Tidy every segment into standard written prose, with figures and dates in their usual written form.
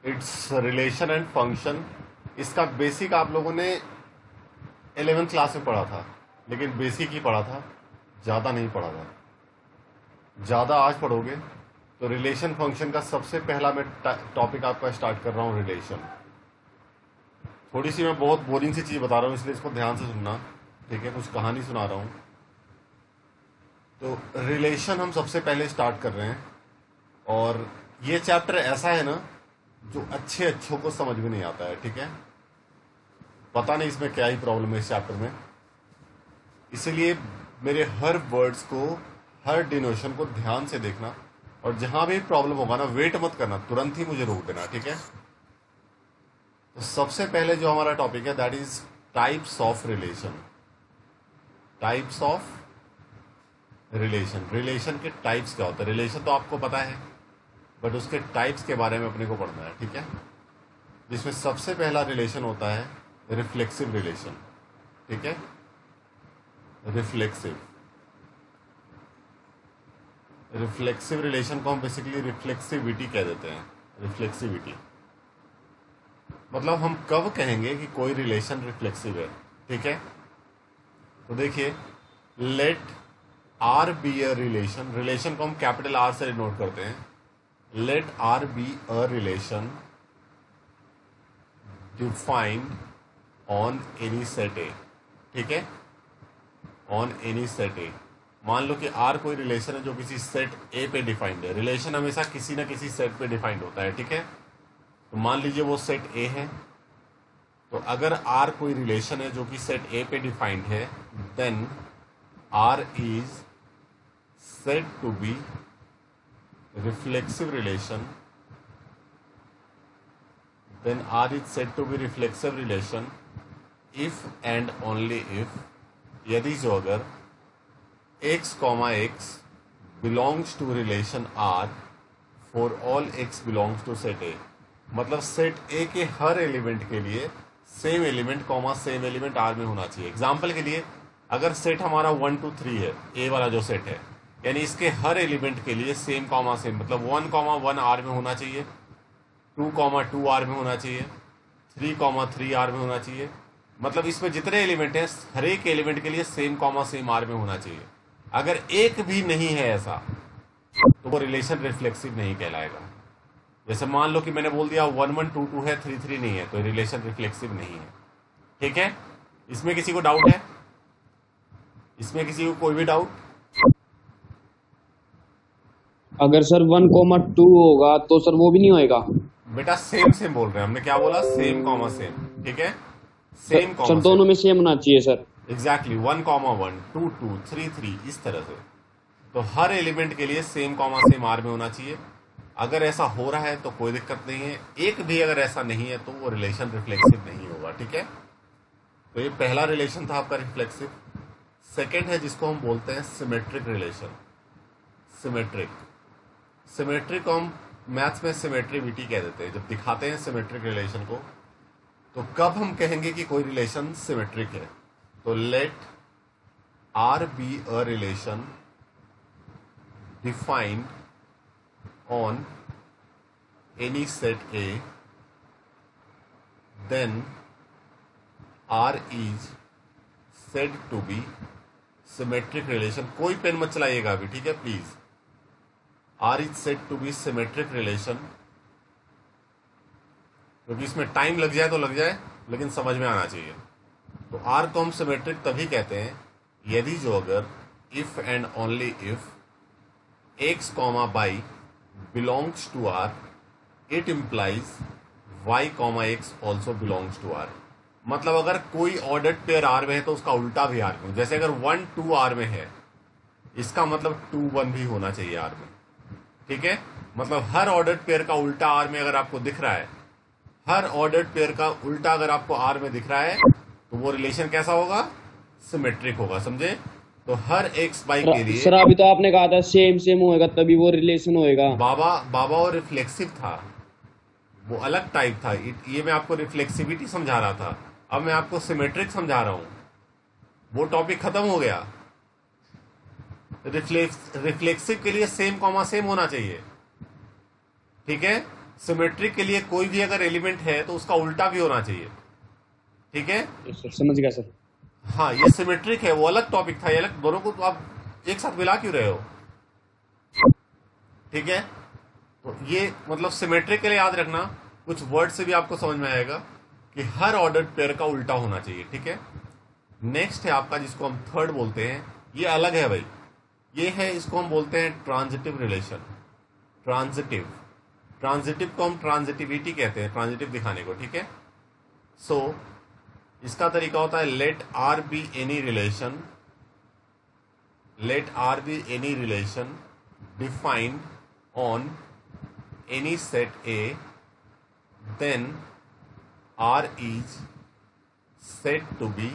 It's relation and function. इसका basic आप लोगों ने 11th क्लास में पढ़ा था, लेकिन बेसिक ही पढ़ा था, ज़्यादा नहीं पढ़ा था। ज़्यादा आज पढ़ोगे तो रिलेशन फंक्शन का सबसे पहला मैं टॉपिक आपका स्टार्ट कर रहा हूँ, रिलेशन। थोड़ी सी मैं बहुत बोरिंग सी चीज़ बता रहा हूँ, इसलिए इसको ध्यान से सुनना, ठीक है? कुछ कहानी सुना रहा हूँ। तो रिलेशन हम सबसे पहले स्टार्ट कर रहे हैं, और ये चैप्टर ऐसा है ना जो अच्छों को समझ में नहीं आता है, ठीक है? पता नहीं इसमें क्या ही प्रॉब्लम है इस चैप्टर में, इसीलिए मेरे हर वर्ड्स को, हर डिनोशन को ध्यान से देखना, और जहां भी प्रॉब्लम होगा ना, वेट मत करना, तुरंत ही मुझे रोक देना, ठीक है? तो सबसे पहले जो हमारा टॉपिक है that is types of relation. Types of relation. Relation के टाइप्स क्या होता है? रिलेशन तो आपको पता है, बट उसके टाइप्स के बारे में अपने को पढ़ना है, ठीक है? जिसमें सबसे पहला रिलेशन होता है रिफ्लेक्सिव रिलेशन, ठीक है? रिफ्लेक्सिव रिफ्लेक्सिव रिलेशन को हम बेसिकली रिफ्लेक्सिविटी कह देते हैं। रिफ्लेक्सिविटी मतलब हम कब कहेंगे कि कोई रिलेशन रिफ्लेक्सिव है, ठीक है? तो देखिए, let R be a relation. Relation को हम कैपिटल आर से डिनोट करते हैं। Let R be a relation defined on any set A, ठीक है? On any set A. मान लो कि आर कोई रिलेशन है जो किसी सेट ए पे डिफाइंड है। रिलेशन हमेशा किसी ना किसी सेट पे डिफाइंड होता है, ठीक है? तो मान लीजिए वो सेट ए है, तो अगर आर कोई रिलेशन है जो कि सेट ए पे डिफाइंड है, then R is said to be reflexive relation. Then R is said to be reflexive relation if and only if, यदि जो अगर x comma x belongs to relation r for all x belongs to set a। मतलब set a के हर element के लिए same element comma same element r में होना चाहिए। एग्जाम्पल के लिए, अगर सेट हमारा 1 2 3 है, a वाला जो सेट है, यानी इसके हर एलिमेंट के लिए सेम कॉमा सेम, मतलब 1 कॉमा 1 r में होना चाहिए, 2 कॉमा 2 r में होना चाहिए, 3 कॉमा 3 r में होना चाहिए। मतलब इसमें जितने एलिमेंट हैं, हर एक एलिमेंट के लिए सेम कॉमा सेम r में होना चाहिए। अगर एक भी नहीं है ऐसा, तो वो रिलेशन रिफ्लेक्सिव नहीं कहलाएगा। जैसे मान लो कि मैंने बोल दिया 1 1 2 2 है, 3 3 नहीं है, तो रिलेशन रिफ्लेक्सिव नहीं है, ठीक है? इसमें किसी को डाउट है? इसमें किसी को कोई भी डाउट? अगर सर 1,2 होगा तो सर वो भी नहीं होएगा? बेटा सेम सेम बोल रहे हैं हमने, क्या बोला? सेम कॉमा सेम, ठीक है? सेम कॉमा सर सेम, दोनों में सेम होना चाहिए सर। एग्जैक्टली 1 कॉमा 1 2 2 3 3, इस तरह से। तो हर एलिमेंट के लिए सेम कॉमा सेम आर में होना चाहिए। अगर ऐसा हो रहा है तो कोई दिक्कत नहीं है, एक भी अगर ऐसा नहीं है तो वो रिलेशन रिफ्लेक्सिव नहीं होगा, ठीक है? तो ये पहला रिलेशन था आपका रिफ्लेक्सिव। सेकेंड है जिसको हम बोलते हैं सिमेट्रिक रिलेशन। सिमेट्रिक सिमेट्रिक को हम मैथ्स में सिमेट्रिविटी कह देते हैं। जब दिखाते हैं सिमेट्रिक रिलेशन को, तो कब हम कहेंगे कि कोई रिलेशन सिमेट्रिक है? तो let R be a relation defined on any set A, then R is said to be symmetric relation. कोई पेन मत चलाइएगा अभी, ठीक है? Please. R is said to be symmetric relation, क्योंकि इसमें टाइम लग जाए तो लग जाए, लेकिन समझ में आना चाहिए। तो आर को हम सिमेट्रिक तभी कहते हैं यदि जो अगर if and only if x comma y belongs to R, it implies y comma x also belongs to R. मतलब अगर कोई ऑर्डर्ड पेयर आर में है तो उसका उल्टा भी आर में। जैसे अगर 1 2 आर में है, इसका मतलब 2 1 भी होना चाहिए आर में, ठीक है? मतलब हर ऑर्डर्ड पेयर का उल्टा आर में अगर आपको दिख रहा है, हर ऑर्डर्ड पेयर का उल्टा अगर आपको आर में दिख रहा है, तो वो रिलेशन कैसा होगा? सिमेट्रिक होगा, समझे? तो हर एक्स बाई के लिए सर अभी तो आपने कहा था सेम सेम होएगा तभी वो रिलेशन होएगा। बाबा बाबा और रिफ्लेक्सिव था, वो अलग टाइप था। ये मैं आपको रिफ्लेक्सिविटी समझा रहा था, अब मैं आपको सिमेट्रिक समझा रहा हूं। वो टॉपिक खत्म हो गया। रिफ्लेक्सिव के लिए सेम कॉमा सेम होना चाहिए, ठीक है? सिमेट्रिक के लिए कोई भी अगर एलिमेंट है तो उसका उल्टा भी होना चाहिए, ठीक है। यस सर, समझ गया सर। हाँ, ये सिमेट्रिक है, वो अलग टॉपिक था, ये अलग, दोनों को तो आप एक साथ मिला क्यों रहे हो, ठीक है। तो ये मतलब सिमेट्रिक के लिए याद रखना, कुछ वर्ड से भी आपको समझ में आएगा कि हर ऑर्डर्ड पेयर का उल्टा होना चाहिए, ठीक है। नेक्स्ट है आपका जिसको हम थर्ड बोलते हैं, ये अलग है भाई, ये है, इसको हम बोलते हैं ट्रांजिटिव रिलेशन। ट्रांजिटिव, ट्रांजिटिव को हम ट्रांजिटिविटी कहते हैं, ट्रांजिटिव दिखाने को, ठीक है। सो इसका तरीका होता है let R be any relation, let R be any relation defined on any set A, then R is said to be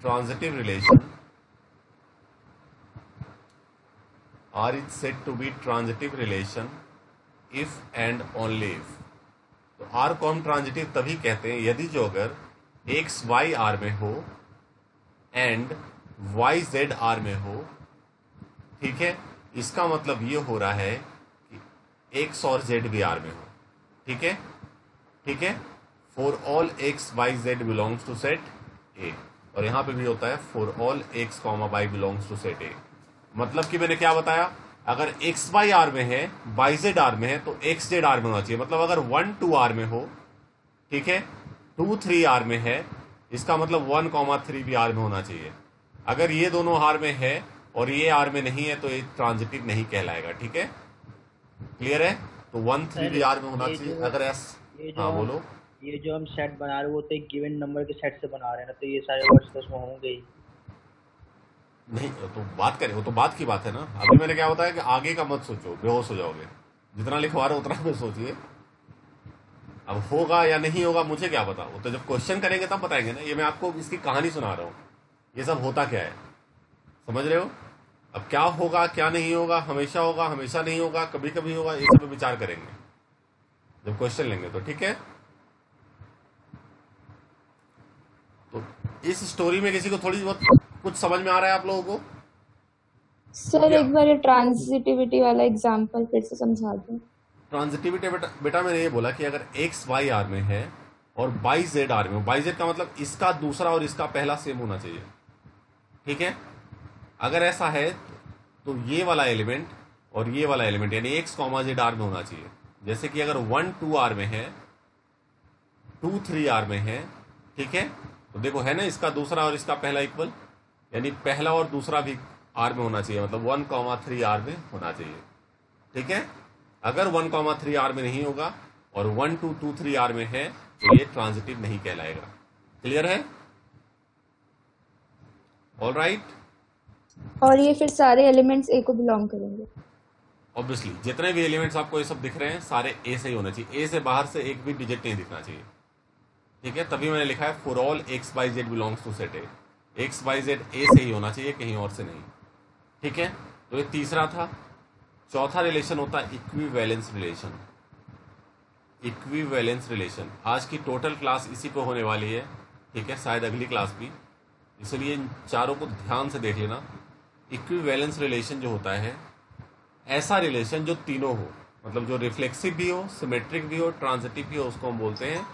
transitive relation. R is said to be transitive relation if and only if. तो R को हम transitive तभी कहते हैं यदि जो अगर x y R में हो एंड y z R में हो, ठीक है। इसका मतलब ये हो रहा है कि एक्स और जेड भी आर में हो, ठीक है, ठीक है। For all x y z belongs to set A, और यहां पे भी होता है for all x comma y belongs to set A. मतलब कि मैंने क्या बताया, अगर एक्स वाई आर में है, वाई जेड आर में है, तो एक्स जेड आर में होना चाहिए। मतलब अगर 1 2 आर में हो, ठीक है, 2 3 आर में है, इसका मतलब 1 3 भी आर में होना चाहिए। अगर ये दोनों आर में है और ये आर में नहीं है तो ये ट्रांजिटिव नहीं कहलाएगा, ठीक है, क्लियर है। तो 1 3 भी आर में होना चाहिए। अगर एस, हाँ बोलो। ये जो हम सेट बना रहे हो वो तो एक गिवन नंबर के सेट से बना रहे हैं ना, तो ये सारे वर्ड्स तो उसमें होंगे ही नहीं। तो बात करें, वो तो बात की बात है ना। अभी मैंने क्या बताया कि आगे का मत सोचो, बेहोश हो जाओगे। जितना लिखवा रहे हो उतना में सोचिए। अब होगा या नहीं होगा मुझे क्या पता, वो तो जब क्वेश्चन करेंगे तब बताएंगे ना। ये मैं आपको इसकी कहानी सुना रहा हूँ, ये सब होता क्या है, समझ रहे हो। अब क्या होगा क्या नहीं होगा, हमेशा होगा हमेशा नहीं होगा, कभी कभी होगा, ये सब पे विचार करेंगे जब क्वेश्चन लेंगे, तो ठीक है। तो इस स्टोरी में किसी को थोड़ी बहुत कुछ समझ में आ रहा है आप लोगों को? सर एक बार ये ट्रांजिटिविटी वाला एग्जांपल फिर से समझा दो। ट्रांजिटिविटी बेटा मैंने ये बोला कि अगर एक्स वाई आर में है और वाई जेड आर में, वाई जेड का मतलब इसका दूसरा और इसका पहला सेम होना चाहिए, ठीक है। अगर ऐसा है तो ये वाला एलिमेंट और ये वाला एलिमेंट यानी एक्स कॉमा जेड आर में होना चाहिए। जैसे कि अगर 1 2 आर में है, 2 3 आर में है, ठीक है, तो देखो है ना, इसका दूसरा और इसका पहला इक्वल, यानी पहला और दूसरा भी आर में होना चाहिए, मतलब 1 3 आर में होना चाहिए, ठीक है। अगर 1 3 आर में नहीं होगा और 1 2 2 3 आर में है तो ये ट्रांजिटिव नहीं कहलाएगा। क्लियर है? All right. और ये फिर सारे एलिमेंट्स ए को बिलोंग करेंगे। ऑब्वियसली जितने भी एलिमेंट्स आपको ये सब दिख रहे हैं सारे ए से ही होने चाहिए, ए से बाहर से एक भी डिजिट नहीं दिखना चाहिए, ठीक है। तभी मैंने लिखा है for all x y z belongs to set A, x y z A से ही होना चाहिए, कहीं और से नहीं, ठीक है। तो ये तीसरा था। चौथा रिलेशन होता है इक्विवेलेंस रिलेशन। इक्विवेलेंस रिलेशन आज की टोटल क्लास इसी पे होने वाली है, ठीक है, शायद अगली क्लास भी, इसलिए इन चारों को ध्यान से देख लेना। इक्विवेलेंस रिलेशन जो होता है, ऐसा रिलेशन जो तीनों हो, मतलब जो रिफ्लेक्सिव भी हो, सिमेट्रिक भी हो, ट्रांजिटिव भी हो, उसको हम बोलते हैं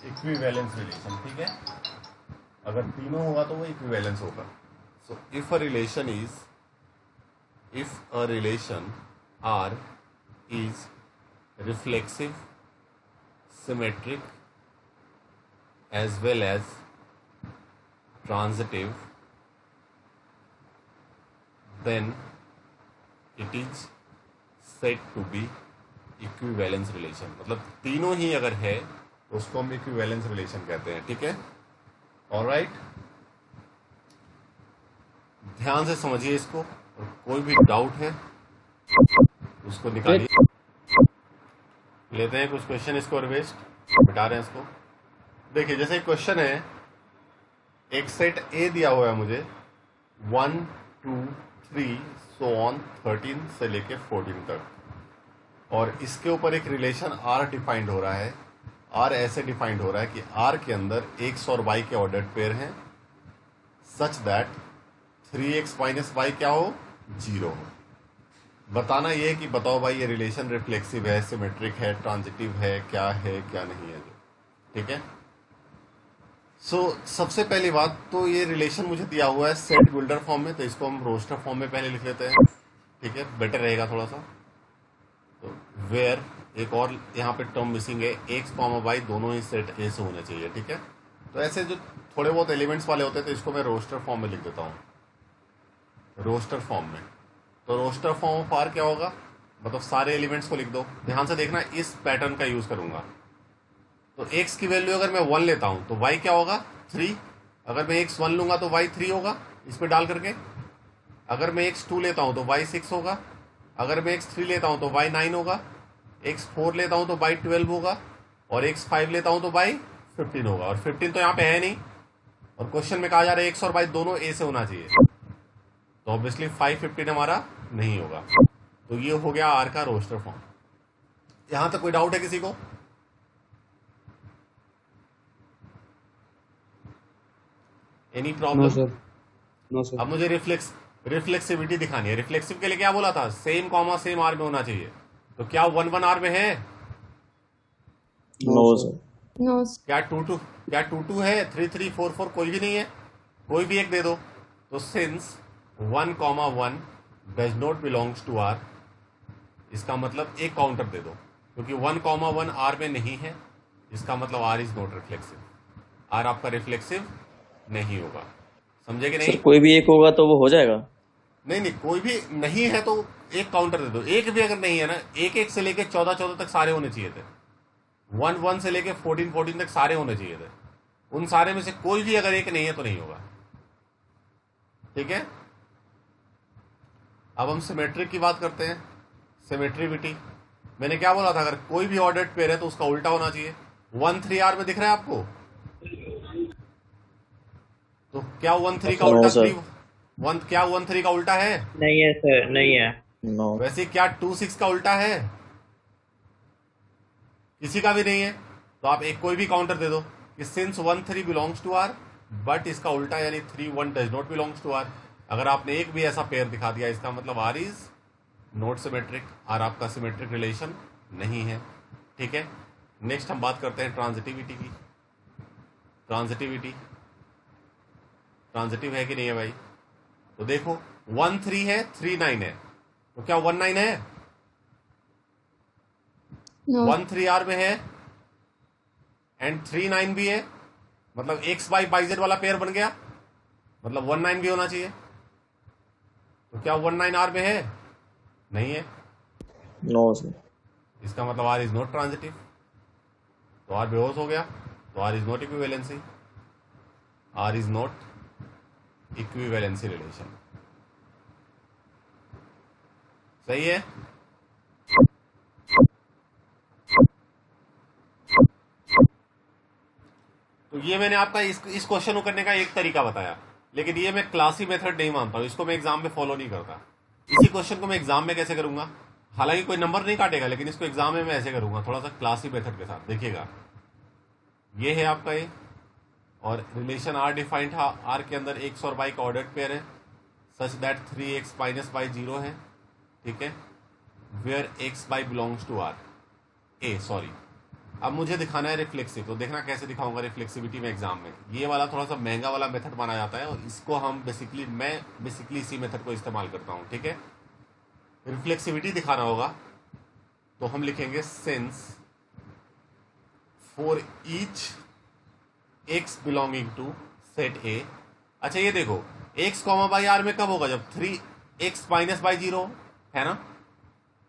इक्विवेलेंस रिलेशन, ठीक है। अगर तीनों होगा तो वो इक्विवेलेंस होगा। So if a relation R is reflexive, symmetric as well as transitive, then it is said to be equivalence relation। मतलब तीनों ही अगर है तो उसको हम equivalence relation कहते हैं, ठीक है। ऑलराइट, ध्यान से समझिए इसको, और कोई भी डाउट है उसको निकालिए। लेते हैं कुछ क्वेश्चन इसको रिवेस्ट बिठा रहे हैं इसको। देखिए जैसे क्वेश्चन है, एक सेट ए दिया हुआ है मुझे 1 2 3 सो ऑन 13 से लेके 14 तक, और इसके ऊपर एक रिलेशन आर डिफाइंड हो रहा है। आर ऐसे डिफाइंड हो रहा है कि आर के अंदर एक्स और वाई के ऑर्डर्ड पेयर हैं such that 3x minus Y क्या हो, 0 हो, बताना ये कि बताओ भाई ये रिलेशन रिफ्लेक्सिव है, सिमेट्रिक है, ट्रांजिटिव है क्या नहीं है। ठीक है। सबसे पहली बात तो ये रिलेशन मुझे दिया हुआ है सेट बिल्डर फॉर्म में, तो इसको हम रोस्टर फॉर्म में पहले लिख लेते हैं। ठीक है, बेटर रहेगा थोड़ा सा। तो वेयर एक और यहाँ पे टर्म मिसिंग है, एक्स कॉमा वाई दोनों ही सेट ए से होने चाहिए। ठीक है, तो ऐसे जो थोड़े बहुत एलिमेंट्स वाले होते हैं तो इसको मैं रोस्टर फॉर्म में लिख देता हूँ, रोस्टर फॉर्म में। तो रोस्टर फॉर्म ऑफ आर क्या होगा, मतलब सारे एलिमेंट्स को लिख दो। ध्यान से देखना, इस पैटर्न का यूज करूंगा। तो x की वैल्यू अगर मैं 1 लेता हूं तो y क्या होगा 3। अगर मैं x 1 लूंगा तो y 3 होगा इसमें डाल करके। अगर मैं x 2 लेता हूं तो y 6 होगा। अगर मैं x 3 लेता हूं तो y 9 होगा। x 4 लेता हूं तो y 12 होगा। और x 5 लेता हूं तो y 15 होगा। और 15 तो यहाँ पे है नहीं, और क्वेश्चन में कहा जा रहा है x और y दोनों a से होना चाहिए, तो ऑब्वियसली 5 15 हमारा नहीं होगा। तो ये हो गया आर का रोस्टर फॉर्म। यहां तक कोई डाउट है किसी को? Any no problem? Sir, no sir. अब मुझे रिफ्लेक्सिविटी दिखानी है। रिफ्लेक्सिव के लिए क्या बोला था, सेम कॉमा सेम आर में होना चाहिए। तो क्या 1 1 आर में है? No sir. नो क्या 2 2 है? 3 3 4 4 कोई भी नहीं है, कोई भी एक दे दो। तो since 1 1 does not belongs to R, इसका मतलब एक काउंटर दे दो, क्योंकि 1 1 आर में नहीं है, इसका मतलब R is not reflexive. R आपका रिफ्लेक्सिव नहीं होगा। समझे कि नहीं? सर कोई भी एक होगा तो वो हो जाएगा। नहीं, कोई भी नहीं है तो एक काउंटर दे दो। एक भी अगर नहीं है ना, 1 1 से लेके 14 14 तक सारे होने चाहिए थे। 1 1 से लेके 14 14 तक सारे होने चाहिए थे। उन सारे में से कोई भी अगर एक नहीं है तो नहीं होगा। ठीक है, अब हम सिमेट्रिक की बात करते हैं। सिमेट्रिविटी मैंने क्या बोला था, अगर कोई भी ऑर्डर्ड पेयर है तो उसका उल्टा होना चाहिए। 1 3 आर में दिख रहा है आपको? तो क्या 1 3 का नो उल्टा सर। 1 3 का उल्टा है? नहीं है सर, नहीं है। नो। वैसे क्या 2 6 का उल्टा है? किसी का भी नहीं है। तो आप एक कोई भी काउंटर दे दो कि since 1 3 belongs to R, but इसका उल्टा यानी 3 1 does not belongs to R. अगर आपने एक भी ऐसा पेयर दिखा दिया, इसका मतलब R is not symmetric, R आपका सिमेट्रिक रिलेशन नहीं है। ठीक है, नेक्स्ट हम बात करते हैं ट्रांजिटिविटी की। ट्रांजिटिव है कि नहीं है भाई? तो देखो 1 3 है, 3 9 है, तो क्या 1 9 है? नो 1 3 आर में है एंड 3 9 भी है, मतलब एक्स वाई बाई जेड वाला पेयर बन गया, मतलब 1 9 भी होना चाहिए। तो क्या 1 9 आर में है? नहीं है, नो सर। इसका मतलब आर इज नॉट ट्रांजिटिव। तो आर बेहोश हो गया, तो R is not equivalency, R is not equivalency relation. सही है? तो ये मैंने आपका इस क्वेश्चन को करने का एक तरीका बताया, लेकिन ये मैं क्लासी मेथड नहीं मानता हूं, इसको मैं एग्जाम में फॉलो नहीं करता। इसी क्वेश्चन को मैं एग्जाम में कैसे करूंगा, हालांकि कोई नंबर नहीं काटेगा, लेकिन इसको एग्जाम में मैं ऐसे करूंगा, थोड़ा सा क्लासी मेथड के साथ। देखिएगा, ये है आपका ये, और रिलेशन आर डिफाइंड था, आर के अंदर एक्स और वाई का ऑर्डर्ड पेयर है such that 3x minus Y 0 है। ठीक है, where x y belongs to R A, sorry. अब मुझे दिखाना है रिफ्लेक्सिव, तो देखना कैसे दिखाऊंगा रिफ्लेक्सिविटी में एग्जाम में। ये वाला थोड़ा सा महंगा वाला मेथड माना जाता है, और इसको हम मैं बेसिकली इसी मेथड को इस्तेमाल करता हूं। ठीक है, रिफ्लेक्सिविटी दिखाना होगा तो हम लिखेंगे since for each x belonging to set A. अच्छा ये देखो, एक्स कॉमा बाई आर में कब होगा, जब 3x माइनस बाई 0 है ना।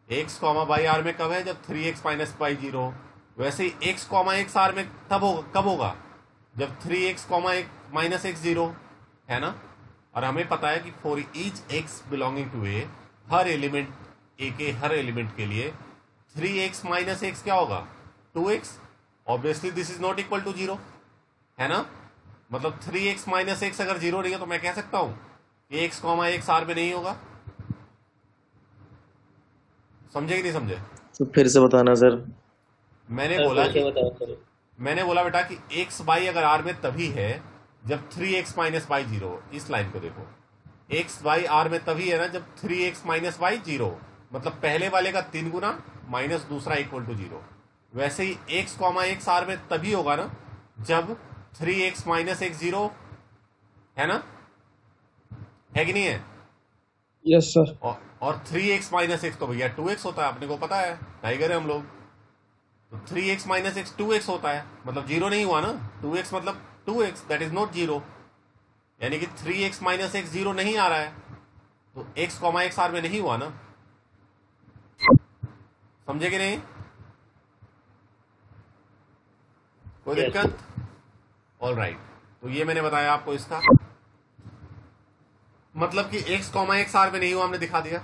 एक्स कॉमा बाई आर में कब है, जब 3x माइनस बाई 0। वैसे ही x कॉमा एक्स आर में कब होगा, जब 3x कॉमा माइनस एक्स 0 है ना। और हमें पता है कि for each x belonging to A, हर एलिमेंट ए के हर एलिमेंट के लिए 3x माइनस एक्स क्या होगा, 2x। Obviously this is not equal to 0 है ना। मतलब 3x माइनस एक्स अगर 0 नहीं है तो मैं कह सकता हूं कि x कॉमा एक्स आर में नहीं होगा। समझे कि नहीं समझे? तो फिर से बताना सर। मैंने सर बोला फिर से कि बताओ सर। मैंने बोला बेटा कि एक्स बाई अगर आर में तभी है जब 3x माइनस बाई 0। इस लाइन को देखो, एक्स बाई आर में तभी है ना जब 3x माइनस बाई 0। मतलब पहले वाले का 3 गुना माइनस दूसरा इक्वल टू 0। वैसे ही x कॉमा एक्स आर में तभी होगा ना जब 3x माइनस एक्स 0 है ना, है कि नहीं है? Yes sir. और 3x माइनस एक्स तो भैया 2x होता है, अपने को पता है, नहीं करे हम लोग। तो 3x माइनस एक्स 2x होता है, मतलब 0 नहीं हुआ ना। 2x मतलब 2x, दैट इज नॉट 0, यानी कि 3x माइनस एक्स 0 नहीं आ रहा है, तो x कॉमा एक्स आर में नहीं हुआ ना। समझे कि नहीं? कोई Yes. दिक्कत? ऑल राइट, तो ये मैंने बताया आपको इसका मतलब कि x कॉमा एक्स आर में नहीं हुआ, हमने दिखा दिया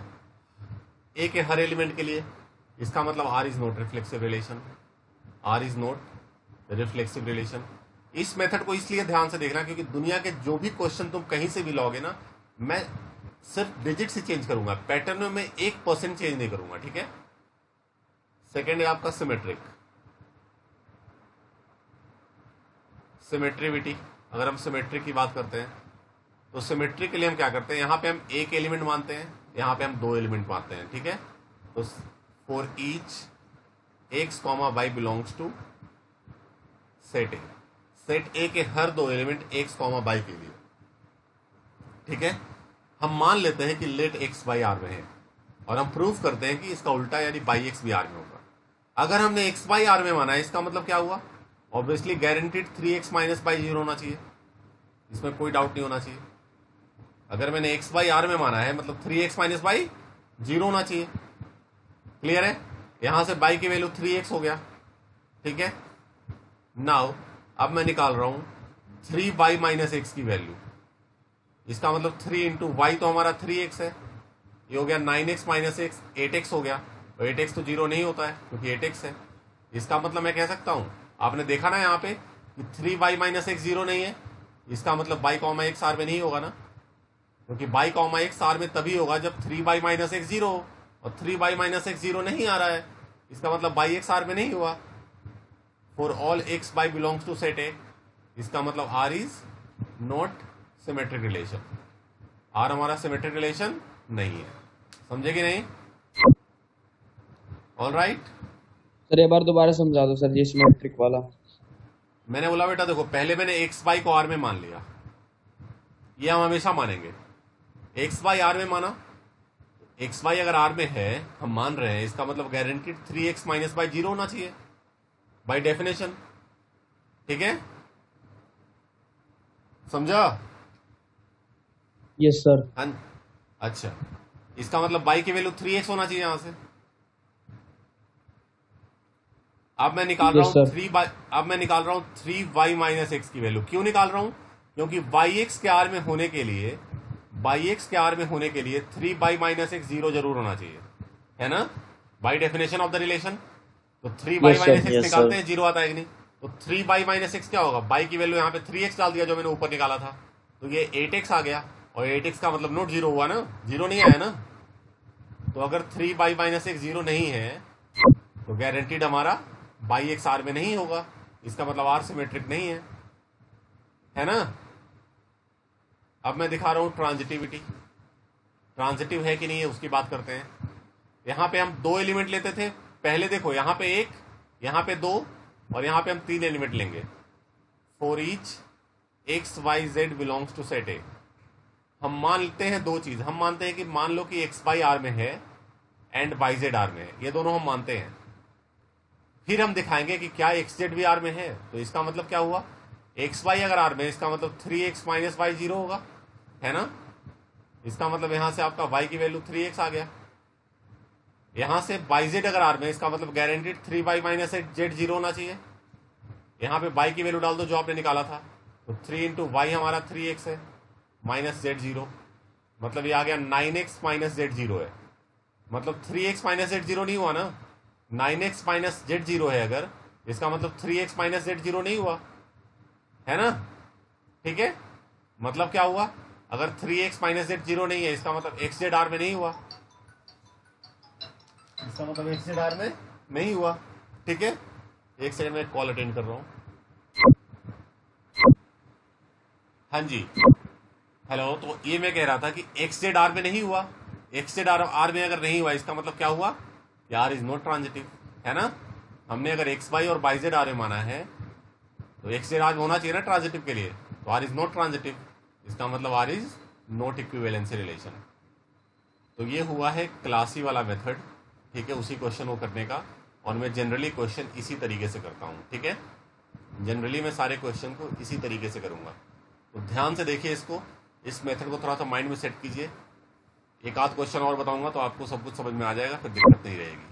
a के हर एलिमेंट के लिए। इसका मतलब r is not reflexive relation, r is not reflexive relation. इस मेथड को इसलिए ध्यान से देखना क्योंकि दुनिया के जो भी क्वेश्चन तुम कहीं से भी लोगे ना, मैं सिर्फ डिजिट से चेंज करूंगा, पैटर्न में मैं 1% चेंज नहीं करूंगा, ठीक है। सेकेंड है आपका सिमेट्रिक, सिमेट्रिविटी। अगर हम सिमेट्रिक की बात करते हैं तो सिमेट्रिक के लिए हम क्या करते हैं, यहां पे हम एक एलिमेंट मानते हैं, यहां पे हम 2 एलिमेंट मानते हैं, ठीक है। तो for each x comma y belongs to set A, set A के हर 2 एलिमेंट एक्स कॉमा वाई के लिए, ठीक है। हम मान लेते हैं कि लेट एक्स वाई आर में है और हम प्रूव करते हैं कि इसका उल्टा यानी बाई एक्स भी आर में होगा। अगर हमने एक्स बाई आर में माना है, इसका मतलब क्या हुआ, obviously guaranteed 3x minus by 0 होना चाहिए, इसमें कोई डाउट नहीं होना चाहिए। अगर मैंने x बाई आर में माना है मतलब 3x माइनस बाई 0 होना चाहिए। क्लियर है? यहां से बाई की वैल्यू 3x हो गया, ठीक है। नाउ अब मैं निकाल रहा हूं 3y माइनस एक्स की वैल्यू, इसका मतलब 3 इंटू वाई तो हमारा 3x है, ये हो गया 9x माइनस एक्स, 8x हो गया। तो 8x तो 0 नहीं होता है क्योंकि 8x है। इसका मतलब मैं कह सकता हूं, आपने देखा ना यहाँ पे कि 3y माइनस एक्स 0 नहीं है, इसका मतलब y कॉमा एक्स आर में नहीं होगा ना, क्योंकि y कॉमा एक्स आर में तभी होगा जब 3y माइनस एक्स 0 हो, और 3y माइनस एक्स 0 नहीं आ रहा है, इसका मतलब y एक्स आर में नहीं हुआ। For all x y belongs to set A, इसका मतलब r is not symmetric relation, r हमारा सिमेट्रिक रिलेशन नहीं है। समझे कि नहीं? All right. सर एक बार दोबारा समझा दो सर ये सिमेट्रिक वाला। मैंने बोला बेटा देखो, पहले मैंने एक्स वाई को आर में मान लिया, ये हम हमेशा मानेंगे। एक्स वाई आर में माना, एक्स वाई अगर आर में है, हम मान रहे हैं, इसका मतलब गारंटीड 3x माइनस बाई 0 होना चाहिए बाय डेफिनेशन, ठीक है। समझा? Yes sir. अच्छा, इसका मतलब बाई की वैल्यू 3x होना चाहिए यहां से। अब मैं निकाल रहा हूं 3y माइनस एक्स की वैल्यू। क्यों निकाल रहा हूं? क्योंकि y के आर में होने के लिए, y के आर में होने के लिए 3y माइनस एक्स 0 जरूर होना चाहिए, है ना, by definition of the relation. तो 3y Yes, sir. Minus x Yes, निकालते sir. हैं, 0 आता है कि नहीं। तो 3y माइनस एक्स क्या होगा, बाई की वैल्यू यहाँ पे 3x डाल दिया जो मैंने ऊपर निकाला था, तो ये 8x आ गया, और 8x का मतलब नोट 0 हुआ ना, 0 नहीं आया ना। तो अगर 3y माइनस एक्स 0 नहीं है तो गारंटीड हमारा बाई एक्स आर में नहीं होगा, इसका मतलब आर सिमेट्रिक नहीं है ना। अब मैं दिखा रहा हूं ट्रांजिटिविटी, ट्रांजिटिव है कि नहीं है उसकी बात करते हैं। यहां पे हम 2 एलिमेंट लेते थे, पहले देखो यहां पे 1, यहां पे 2, और यहां पे हम 3 एलिमेंट लेंगे। For each x y z belongs to set A, हम मानते हैं 2 चीज। हम मानते हैं कि मान लो कि एक्स वाई आर में है एंड वाई जेड आर में है, ये दोनों हम मानते हैं। फिर हम दिखाएंगे कि क्या एक्स जेड भी आर में है। तो इसका मतलब क्या हुआ, एक्स वाई अगर आर में, इसका मतलब 3x माइनस वाई 0 होगा, है ना। इसका मतलब यहां से आपका y की वैल्यू 3x आ गया। यहां से वाई जेड अगर आर में, इसका मतलब गारंटीड 3y माइनस जेड 0 होना चाहिए। यहां पे y की वैल्यू डाल दो जो आपने निकाला था, तो 3 इंटू वाई हमारा 3x है माइनस जेड 0, मतलब ये आ गया 9x माइनस जेड 0 है, मतलब 3x माइनस जेड 0 नहीं हुआ ना, 9x माइनस जेड 0 है अगर, इसका मतलब 3x माइनस जेड 0 नहीं हुआ, है ना, ठीक है। मतलब क्या हुआ, अगर 3x माइनस जेड 0 नहीं है, इसका मतलब x जेड आर में नहीं हुआ, इसका मतलब x जेड आर में नहीं हुआ, ठीक है। एक सेकंड में कॉल अटेंड कर रहा हूं। हाँ जी, हेलो। तो ये मैं कह रहा था कि x जेड आर में नहीं हुआ, एक्स जेड आर आर में अगर नहीं हुआ इसका मतलब क्या हुआ कि आर इज नॉट ट्रांजिटिव, है ना। हमने अगर एक्स वाई और बाई जेड आर में माना है तो एक्स जेड आर में होना चाहिए ना ट्रांजिटिव के लिए, तो आर इज नॉट ट्रांजिटिव, इसका मतलब R is not equivalency relation. तो ये हुआ है क्लासी वाला मेथड, ठीक है, उसी क्वेश्चन को करने का। और मैं जनरली क्वेश्चन इसी तरीके से करता हूँ, ठीक है। जनरली मैं सारे क्वेश्चन को इसी तरीके से करूँगा, तो ध्यान से देखिए इसको, इस मेथड को थोड़ा सा माइंड में सेट कीजिए। एक आध क्वेश्चन और बताऊंगा तो आपको सब कुछ समझ में आ जाएगा, फिर दिक्कत नहीं रहेगी।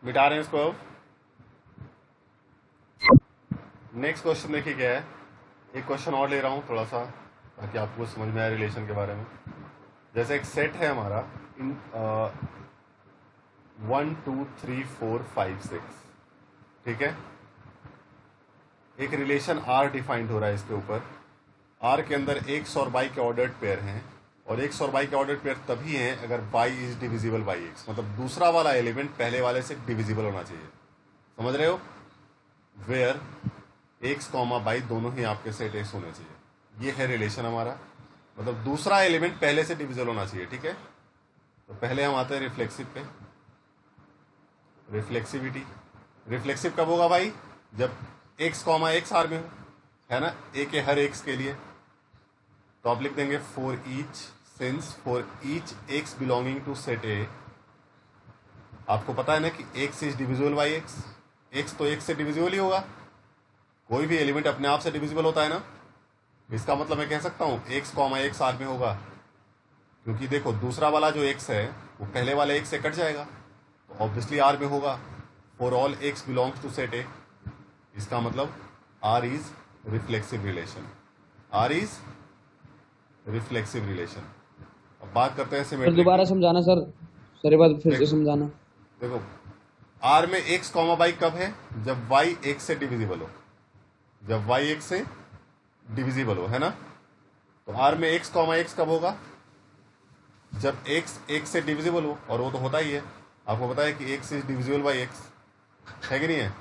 मिटा रहे हैं इसको अब। नेक्स्ट क्वेश्चन देखिए क्या है। एक क्वेश्चन और ले रहा हूँ थोड़ा सा, ताकि आपको समझ में आए रिलेशन के बारे में। जैसे एक सेट है हमारा इन 1 2 3 4 5 6, ठीक है। एक रिलेशन आर डिफाइंड हो रहा है इसके ऊपर। आर के अंदर एक्स और वाई के ऑर्डर्ड पेयर हैं, और एक्स और वाई के ऑर्डर्ड पेयर तभी हैं अगर y is divisible by x, मतलब दूसरा वाला एलिमेंट पहले वाले से डिविजिबल होना चाहिए। समझ रहे हो? वेयर एक्स कॉमा बाई दोनों ही आपके सेट एक्स होने चाहिए। ये है रिलेशन हमारा, मतलब दूसरा एलिमेंट पहले से डिविजिबल होना चाहिए, ठीक है। तो पहले हम आते हैं रिफ्लेक्सिव पे। रिफ्लेक्सिविटी, रिफ्लेक्सिव कब होगा भाई? जब एक्स कॉमा एक्स आर में हो, है ना, एक है हर एक्स के लिए। तो आप लिख देंगे for each, since for each x belonging to set A. आपको पता है ना कि x is divisible by x, x तो एक्स से डिविजिबल ही होगा। कोई भी एलिमेंट अपने आप से डिविजिबल होता है ना, इसका मतलब मैं कह सकता हूं एक्स कॉमा एक्स आर में होगा, क्योंकि देखो दूसरा वाला जो एक्स है वो पहले वाले एक्स से कट जाएगा, तो ऑब्वियसली आर में होगा। For all x belongs to set A, इसका मतलब R is reflexive relation, R is reflexive relation. अब बात करते हैं सर सिमेट्रिक। दोबारा समझाना सर, सर ये बात फिर से समझाना। देखो आर में एक्स कॉमा वाई कब है? जब वाई एक्स से डिविजिबल हो, जब वाई एक्स से डिविजिबल हो, है ना। तो आर में एक्स कॉमा एक्स कब होगा? जब एक्स एक्स से डिविजिबल हो, और वो तो होता ही है। आपको पता है कि x is divisible by x, है कि नहीं है?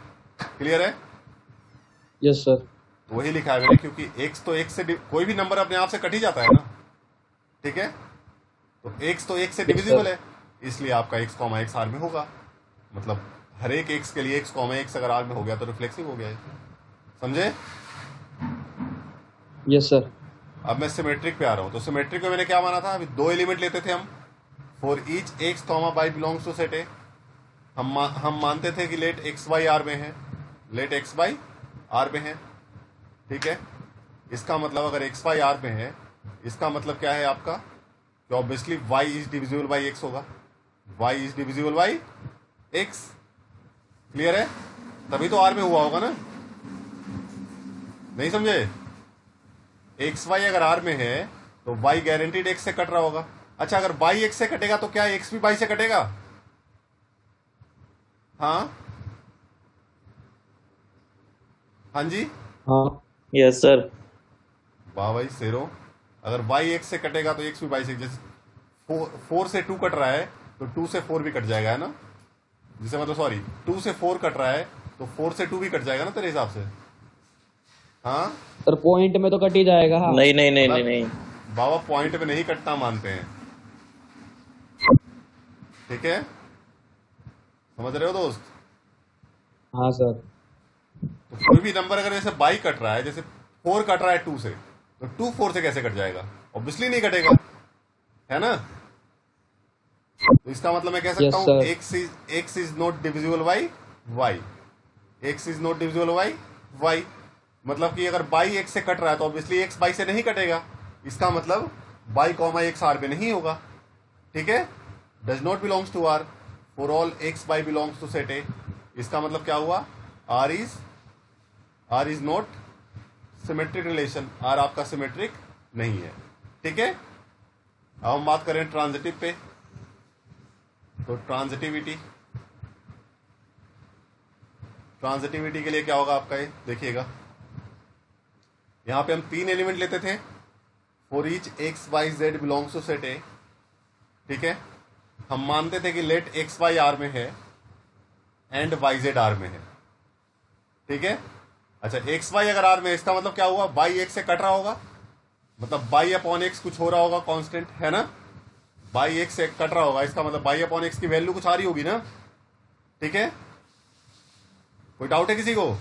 क्लियर है? Yes sir. तो वही लिखा है मैंने, क्योंकि एक्स तो एक्स से कोई भी नंबर अपने आप से कट ही जाता है ना, ठीक है। तो एक्स तो एक्स से डिविजिबल है, इसलिए आपका एक्स कॉमा एक्स आर में होगा। मतलब हर एक एक्स के लिए एक्स कॉमा एक्स अगर आर में हो गया तो रिफ्लेक्सिव हो गया है। समझे? Yes sir. अब मैं सिमेट्रिक पे आ रहा हूं। तो सिमेट्रिक में मैंने क्या माना था? अभी दो एलिमेंट लेते थे हम, for each x comma y belongs to set A. हम मानते थे कि लेट एक्स वाई आर में है, लेट एक्स वाई आर में है, ठीक है। इसका मतलब अगर एक्स वाई आर में है, इसका मतलब क्या है आपका? कि obviously y is divisible by x होगा, y is divisible by x. Clear है? तभी तो आर में हुआ होगा ना, नहीं समझे? एक्स वाई अगर आर में है तो वाई गारंटीड एक्स से कट रहा होगा। अच्छा, अगर वाई एक्स से कटेगा तो क्या एक्स भी वाई से कटेगा? हाँ हाँ जी, हाँ यस सर। वाह भाई शेरो। अगर वाई एक्स से कटेगा तो एक्स भी वाई से, जैसे 4 से 2 कट रहा है तो 2 से 4 भी कट जाएगा, है ना। जिसे मतलब सॉरी 2 से 4 कट रहा है तो 4 से 2 भी कट जाएगा ना तेरे हिसाब से। हाँ सर पॉइंट में तो कट ही जाएगा। हाँ नहीं नहीं नहीं नहीं नहीं। बाबा पॉइंट में नहीं कटना मानते हैं, ठीक है, समझ रहे हो दोस्त? हाँ सर। तो कोई भी नंबर अगर जैसे बाई कट रहा है, जैसे 4 कट रहा है 2 से, तो 2 4 से कैसे कट जाएगा? ऑब्वियसली नहीं कटेगा, है ना। तो इसका मतलब मैं कह सकता Yes, हूं sir. X is not divisible by y, x is not divisible by y. मतलब कि अगर बाई एक्स से कट रहा है तो ऑब्वियसली एक्स बाई से नहीं कटेगा, इसका मतलब बाई कॉमा एक्स आर में नहीं होगा, ठीक है। Does not belongs to R, for all x y belongs to set A. इसका मतलब क्या हुआ? R is not symmetric relation, R आपका सिमेट्रिक नहीं है, ठीक है। अब हम बात करें ट्रांजिटिव पे। तो ट्रांजिटिविटी के लिए क्या होगा आपका? ये देखिएगा, यहां पे हम 3 एलिमेंट लेते थे, for each x y z belongs to set A. ठीक है, हम मानते थे कि लेट एक्स वाई आर में है एंड वाई जेड आर में है, ठीक है। अच्छा, एक्स वाई अगर आर में है, इसका मतलब क्या हुआ, बाई एक्स से कट रहा होगा, मतलब बाई अपॉन एक्स कुछ हो रहा होगा कांस्टेंट, है ना, बाई एक्स से कट रहा होगा, इसका मतलब बाई अपॉन एक्स की वैल्यू कुछ आ रही होगी ना, ठीक है। कोई डाउट है किसी को?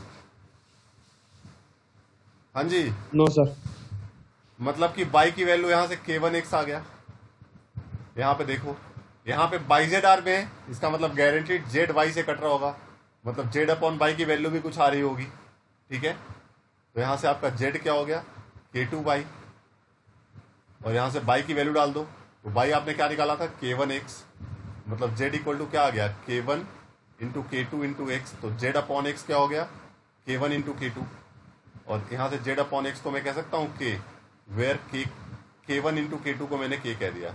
हाँ जी, नो सर। मतलब कि बाई की वैल्यू यहां से k1x आ गया, यहां पे देखो, यहां पे बाई जेड आर में है, इसका मतलब गारंटीड जेड वाई से कट रहा होगा, मतलब जेड अपॉन बाई की वैल्यू भी कुछ आ रही होगी, ठीक है। तो यहां से आपका जेड क्या हो गया, k2 और यहां से बाई की वैल्यू डाल दो, तो बाई आपने क्या निकाला था, k1x, मतलब जेड इक्वल टू क्या आ गया, k1 into k2 into x, तो जेड अपॉन एक्स क्या हो गया, k1 इंटू k2, और यहां से जेड अपॉन एक्स को मैं कह सकता हूं k, where k1 into k2 को मैंने k कह दिया,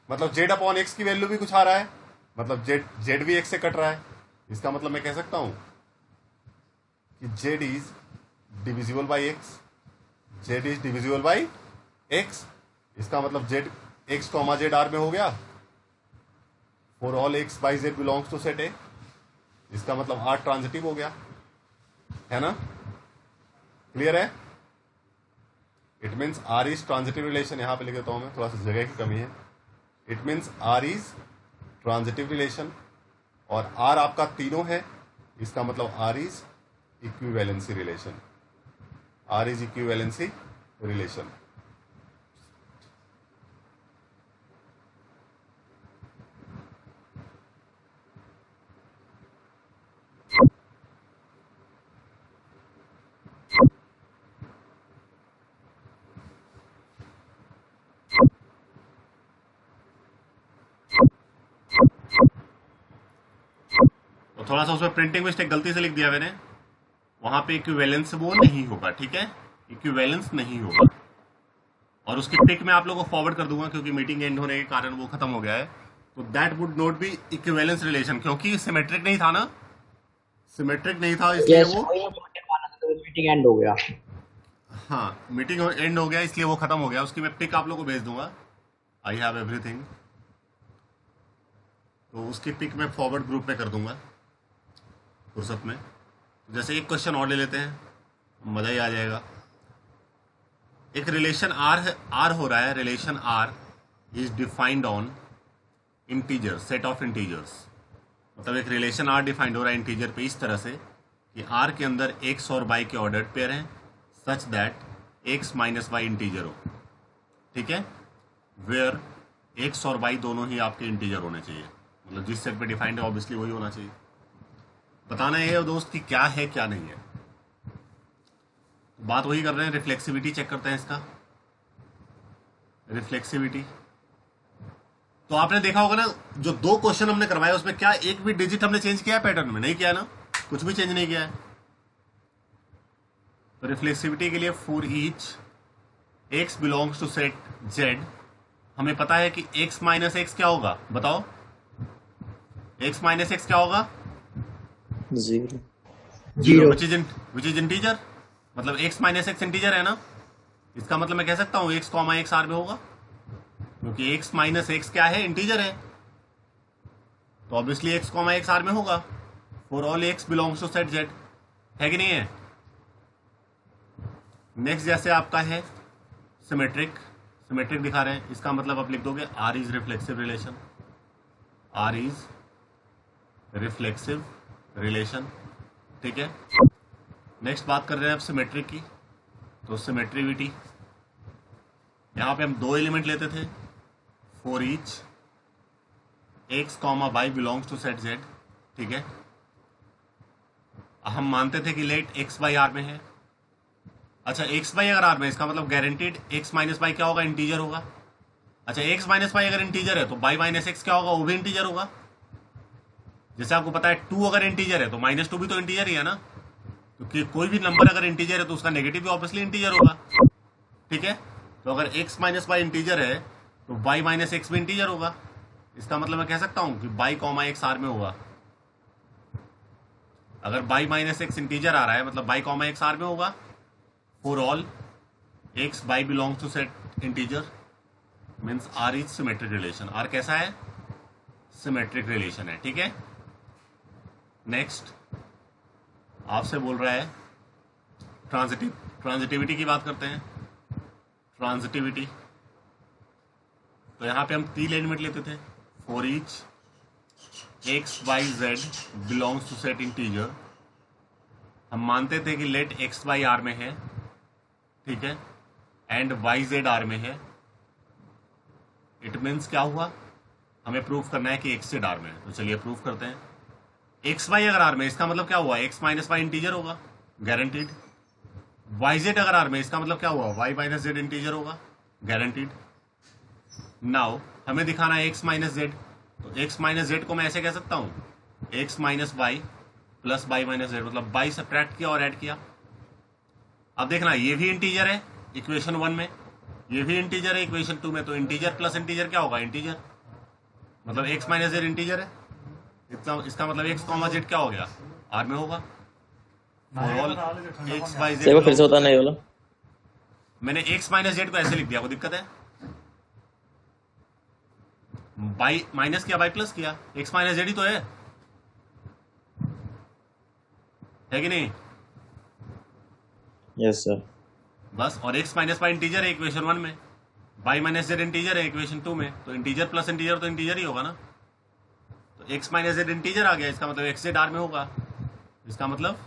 मतलब जेड अपॉन एक्स की वैल्यू भी कुछ आ रहा है, मतलब जेड भी एक्स से कट रहा है, इसका मतलब मैं कह सकता हूं कि z is divisible by x, z is divisible by x, इसका मतलब z x comma z R में हो गया, for all x y z belongs to set A, इसका मतलब आर ट्रांजिटिव हो गया, है ना, क्लियर है। It means R is transitive relation, यहां पे लिख देता हूं मैं, थोड़ा सा जगह की कमी है। It means R is transitive relation, और आर आपका तीनों है, इसका मतलब R is equivalency relation, R is equivalency relation. थोड़ा सा उसमें प्रिंटिंग मिस्टेक गलती से लिख दिया मैंने, वहां पे इक्विवेलेंस वो नहीं होगा, ठीक है, इक्विवेलेंस नहीं होगा, और उसकी पिक मैं आप लोगों को फॉरवर्ड कर दूंगा, क्योंकि मीटिंग एंड होने के कारण वो खत्म हो गया है, तो that would not be equivalence relation, क्योंकि सिमेट्रिक नहीं था ना, सिमेट्रिक नहीं था, इसलिए यस वो तो मीटिंग एंड हो गया। हाँ, मीटिंग एंड हो गया, इसलिए वो खत्म हो गया, उसकी मैं पिक आप लोगों को भेज दूंगा, आई हैव एवरीथिंग, तो उसकी पिक मैं फॉरवर्ड ग्रुप में कर दूंगा फुर्सत में। जैसे एक क्वेश्चन और ले लेते हैं, मजा ही आ जाएगा। एक रिलेशन आर हो रहा है, relation R is defined on integer, set of integers, मतलब एक रिलेशन आर डिफाइंड हो रहा है इंटीजर पे इस तरह से कि आर के अंदर एक्स और वाई के ऑर्डर्ड पेयर हैं, such that x minus y integer हो, ठीक है, वेयर एक्स और वाई दोनों ही आपके इंटीजर होने चाहिए, मतलब जिस सेट पे डिफाइंड है ऑब्वियसली वही होना चाहिए। बताना है दोस्त कि क्या है क्या नहीं है, बात वही कर रहे हैं, रिफ्लेक्सिविटी चेक करते हैं इसका, रिफ्लेक्सिविटी। तो आपने देखा होगा ना, जो दो क्वेश्चन हमने करवाए उसमें क्या एक भी डिजिट हमने चेंज किया है पैटर्न में, नहीं किया ना, कुछ भी चेंज नहीं किया है। तो रिफ्लेक्सिविटी के लिए for each x belongs to set Z, हमें पता है कि एक्स माइनस एक्स क्या होगा, बताओ, एक्स माइनस एक्स क्या होगा, जीरो, विच इज इंटीजर, मतलब एक्स माइनस एक्स इंटीजर है ना, इसका मतलब मैं कह सकता हूं एक्स कॉमा एक्स आर में होगा, क्योंकि एक्स माइनस एक्स क्या है, इंटीजर है, तो obviously x comma x R में होगा, for all x belongs to set Z, है कि नहीं है। नेक्स्ट जैसे आपका है सिमेट्रिक, सिमेट्रिक दिखा रहे हैं, इसका मतलब आप लिख दोगे R is reflexive relation, R is reflexive relation, ठीक है। नेक्स्ट बात कर रहे हैं अब सिमेट्रिक की, तो सिमेट्रिविटी, यहां पे हम दो एलिमेंट लेते थे, for each x comma y belongs to set Z, ठीक है, हम मानते थे कि लेट एक्स बाई आर में है। अच्छा, एक्स बाई अगर आर में, इसका मतलब गारंटीड एक्स माइनस बाई क्या होगा, इंटीजर होगा। अच्छा, एक्स माइनस बाई अगर इंटीजर है तो बाई माइनस एक्स क्या होगा, वो भी इंटीजर होगा। जैसे आपको पता है 2 अगर इंटीजर है तो -2 भी तो इंटीजर ही है ना, क्योंकि कोई भी नंबर अगर इंटीजर है तो उसका नेगेटिव भी ऑब्वियसली इंटीजर होगा, ठीक है। तो अगर x माइनस वाई इंटीजर है तो y माइनस एक्स भी इंटीजर होगा, इसका मतलब मैं कह सकता हूं कि y कॉमा एक्स आर में होगा। अगर y माइनस एक्स इंटीजर आ रहा है मतलब y कॉमा एक्स आर में होगा, for all x y belongs to set integer, means R is symmetric relation. R कैसा है? सिमेट्रिक रिलेशन है, ठीक है। नेक्स्ट आपसे बोल रहा है ट्रांजिटिविटी की बात करते हैं। ट्रांजिटिविटी तो यहां पे हम 3 एलिमेंट लेते थे। For each x y z belongs to set integer, हम मानते थे कि लेट एक्स वाई आर में है, ठीक है, एंड वाई जेड आर में है। इट मीन्स क्या हुआ? हमें प्रूफ करना है कि एक्स जेड आर में है, तो चलिए प्रूफ करते हैं। एक्स वाई अगर आर में, इसका मतलब क्या हुआ? एक्स माइनस वाई इंटीजर होगा, गारंटीड। वाई जेड अगर आर में, इसका मतलब क्या हुआ? वाई माइनस जेड इंटीजर होगा, गारंटीड। नाउ हमें दिखाना है एक्स माइनस जेड, तो एक्स माइनस जेड को मैं ऐसे कह सकता हूं x minus y plus y minus z, मतलब वाई सब्ट्रैक्ट किया और ऐड किया। अब देखना ये भी इंटीजर है इक्वेशन 1 में, ये भी इंटीजर है इक्वेशन 2 में, तो इंटीजर प्लस इंटीजर क्या होगा? इंटीजर, मतलब एक्स माइनस जेड इंटीजर है, इसका मतलब एक्स कॉमा जेड क्या हो गया? आर में होगा। एक्स वाई एक बार फिर से जेड, बताना ये वाला। मैंने एक्स माइनस जेड को ऐसे लिख दिया, कोई दिक्कत है? बाई माइनस किया, बाई प्लस किया, एक्स माइनस जेड ही तो है कि नहीं? Yes sir. बस, और एक्स माइनस वाई इंटीजर है इक्वेशन 1 में, वाई माइनस जेड इंटीजर है इक्वेशन 2 में, तो इंटीजर प्लस इंटीजर तो इंटीजर ही होगा ना। तो एक्स माइनस जेड इंटीजर आ गया, इसका मतलब एक्स जेड आर में होगा, इसका मतलब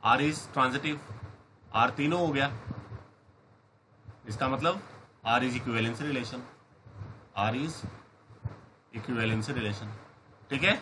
आर इज ट्रांजिटिव। आर तीनों हो गया, इसका मतलब R is equivalence relation, R is equivalence relation, ठीक है।